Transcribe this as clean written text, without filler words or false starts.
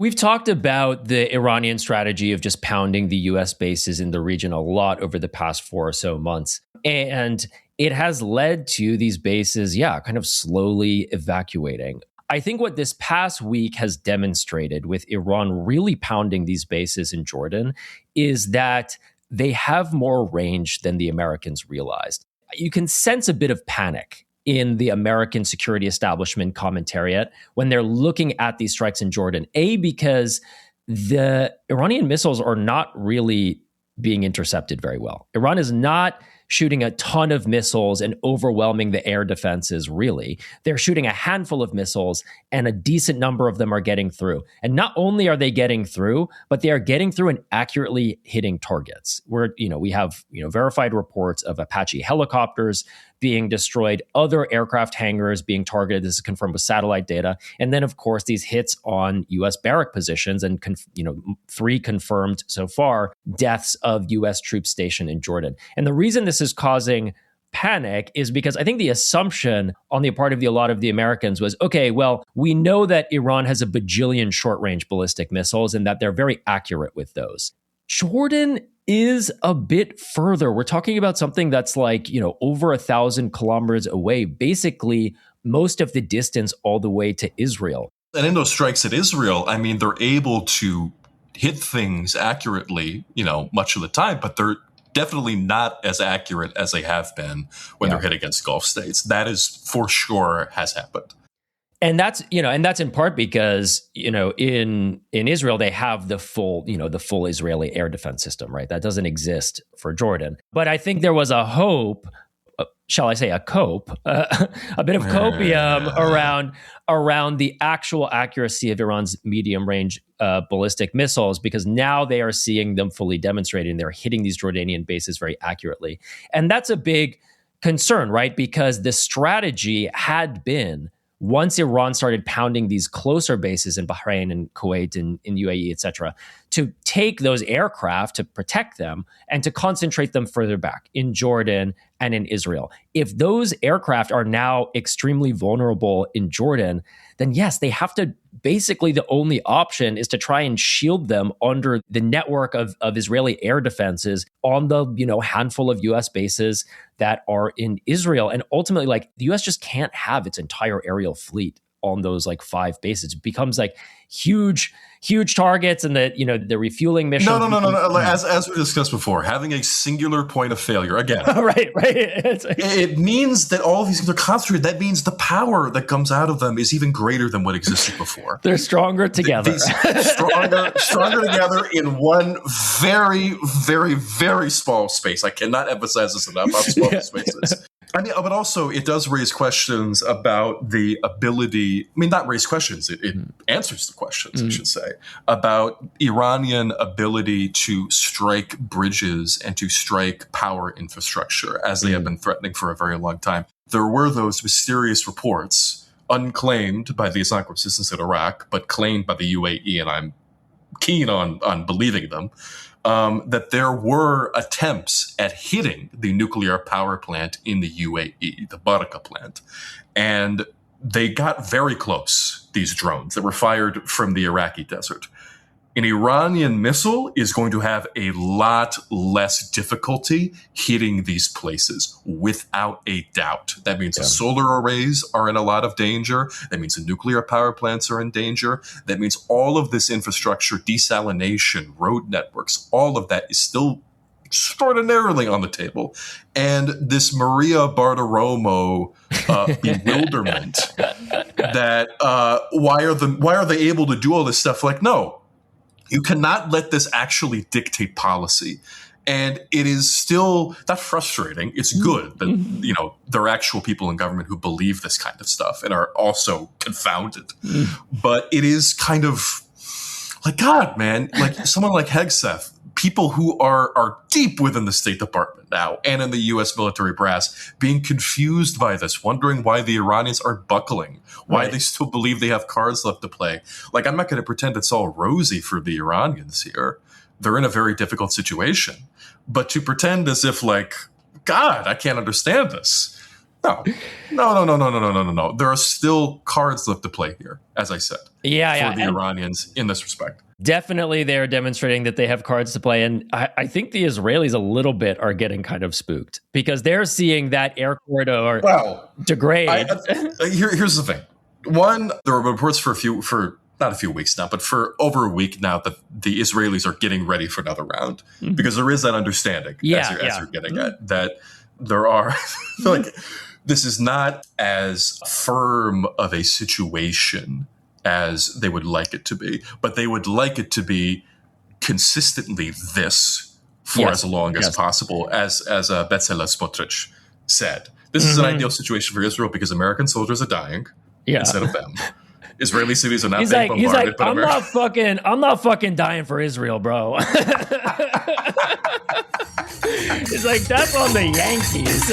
We've talked about the Iranian strategy of just pounding the US bases in the region a lot over the past 4 or so months. And it has led to these bases, kind of slowly evacuating. I think what this past week has demonstrated with Iran really pounding these bases in Jordan is that they have more range than the Americans realized. You can sense a bit of panic in the American security establishment commentariat when they're looking at these strikes in Jordan. Because the Iranian missiles are not really being intercepted very well. Iran is not shooting a ton of missiles and overwhelming the air defenses, really. They're shooting a handful of missiles, and a decent number of them are getting through. And not only are they getting through, but they are getting through and accurately hitting targets. We have verified reports of Apache helicopters being destroyed, other aircraft hangars being targeted. This is confirmed with satellite data. And then, of course, these hits on U.S. barrack positions and, 3 confirmed so far deaths of U.S. troops stationed in Jordan. And the reason this is causing panic is because I think the assumption on the part of a lot of the Americans was, okay, well, we know that Iran has a bajillion short-range ballistic missiles and that they're very accurate with those. Jordan is a bit further. We're talking about something that's over 1,000 kilometers away, basically most of the distance all the way to Israel. And in those strikes at Israel, they're able to hit things accurately, much of the time, but they're definitely not as accurate as they have been when they're hit against Gulf states. That is for sure has happened. And that's in part because, in Israel, they have the full Israeli air defense system, right? That doesn't exist for Jordan. But I think there was a hope, shall I say a cope, a bit of copium around the actual accuracy of Iran's medium range ballistic missiles, because now they are seeing them fully demonstrated and they're hitting these Jordanian bases very accurately. And that's a big concern, right? Because the strategy had been, once Iran started pounding these closer bases in Bahrain and Kuwait and in UAE, et cetera, to take those aircraft to protect them and to concentrate them further back in Jordan and in Israel. If those aircraft are now extremely vulnerable in Jordan, then yes, they have to, basically the only option is to try and shield them under the network of Israeli air defenses on the handful of US bases that are in Israel. And ultimately, the US just can't have its entire aerial fleet on those 5 bases. It becomes huge targets, and the refueling mission. No. As we discussed before, having a singular point of failure again. right. It means that all of these things are concentrated. That means the power that comes out of them is even greater than what existed before. They're stronger together. Stronger together in one very, very, very small space. I cannot emphasize this enough. How small the space is. But also it does raise questions about the ability. Not raise questions. It answers the questions, I should say, about Iranian ability to strike bridges and to strike power infrastructure as they have been threatening for a very long time. There were those mysterious reports, unclaimed by the Islamic resistance in Iraq, but claimed by the UAE, and I'm keen on believing them. That there were attempts at hitting the nuclear power plant in the UAE, the Baraka plant. And they got very close, these drones that were fired from the Iraqi desert. An Iranian missile is going to have a lot less difficulty hitting these places, without a doubt. That means the solar arrays are in a lot of danger. That means the nuclear power plants are in danger. That means all of this infrastructure, desalination, road networks, all of that is still extraordinarily on the table. And this Maria Bartiromo bewilderment that why are they able to do all this stuff? No. You cannot let this actually dictate policy. And it is still not frustrating. It's good that, there are actual people in government who believe this kind of stuff and are also confounded. But it is kind of God, man, someone like Hegseth, people who are deep within the State Department now and in the U.S. military brass, being confused by this, wondering why the Iranians are buckling, why they still believe they have cards left to play. I'm not going to pretend it's all rosy for the Iranians here. They're in a very difficult situation. But to pretend as if, God, I can't understand this. No. No. There are still cards left to play here, as I said. Yeah. For the Iranians in this respect. Definitely they're demonstrating that they have cards to play. And I think the Israelis a little bit are getting kind of spooked because they're seeing that air corridor degrade. Here's the thing. One, there were reports for not a few weeks now, but for over a week now that the Israelis are getting ready for another round because there is that understanding as you're getting at that there are like this is not as firm of a situation as they would like it to be, but they would like it to be consistently this for as long as possible, as Bezalel Smotrich said. This is an ideal situation for Israel because American soldiers are dying instead of them. Israeli cities are not being bombarded. He's like, I'm not fucking dying for Israel, bro. He's like, that's on the Yankees.